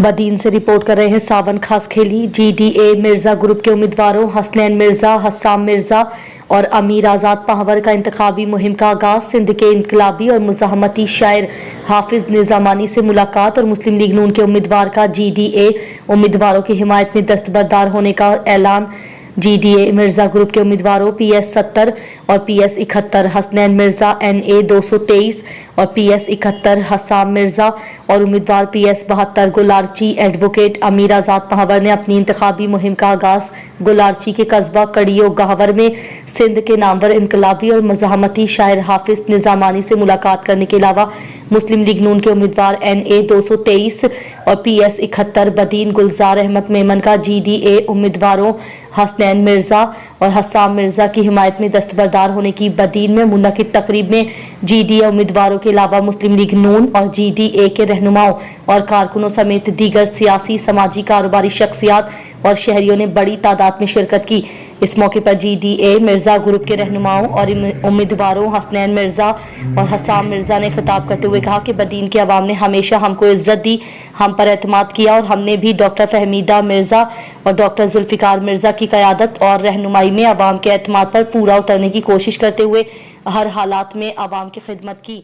बदीन से रिपोर्ट कर रहे हैं सावन खासखेली। GDA मिर्जा ग्रुप के उम्मीदवारों हसनैन मिर्जा, हस्साम मिर्जा और अमीर आज़ाद पहावर का इंतखाबी मुहिम का आगाज। सिंध के इनकलाबी और मुज़ाहमती शायर हाफिज निज़ामानी से मुलाकात और मुस्लिम लीग नून के उम्मीदवार का GDA उम्मीदवारों की हिमायत में दस्तबरदार होने का ऐलान। GDA मिर्जा ग्रुप के उम्मीदवारों PS 70 और PS 71 हसनैन मिर्जा NA 223 और PS 71 हस्साम मिर्जा और उम्मीदवार PS 72 गुलारची एडवोकेट अमीर आज़ाद पहावर ने अपनी इंतखाबी मुहिम का आगाज गुलारची के कस्बा कड़ियो गाहवर में सिंध के नामवर इनकलाबी और मुज़ाहमती शायर हाफिज निज़ामानी से मुलाकात करने के अलावा मुस्लिम लीग नून के उम्मीदवार NA 223 और PS 71 बदीन गुलजार अहमद मेमन का GDA उम्मीदवारों हसनैन मिर्जा और हस्साम मिर्जा की हिमायत में दस्तबरदार होने की बदीन में मुनक्किद तकरीब में GDA उम्मीदवारों के अलावा मुस्लिम लीग नून और GDA के रहनुमाओं और कारकुनों समेत दीगर सियासी, समाजी, कारोबारी शख्सियात और शहरियों ने बड़ी तादाद में शिरकत की। इस मौके पर GDA मिर्जा ग्रुप के रहनुमाओं और उम्मीदवारों हसनैन मिर्जा और हस्साम मिर्जा ने खिताब करते हुए कहा कि बदीन के अवाम ने हमेशा हमको इज्जत दी, हम पर एतमाद किया और हमने भी डॉक्टर फहमीदा मिर्जा और डॉक्टर जुल्फिकार मिर्जा की क़यादत और रहनुमाई में अवाम के एतमाद पर पूरा उतरने की कोशिश करते हुए हर हालात में अवाम की खिदमत की।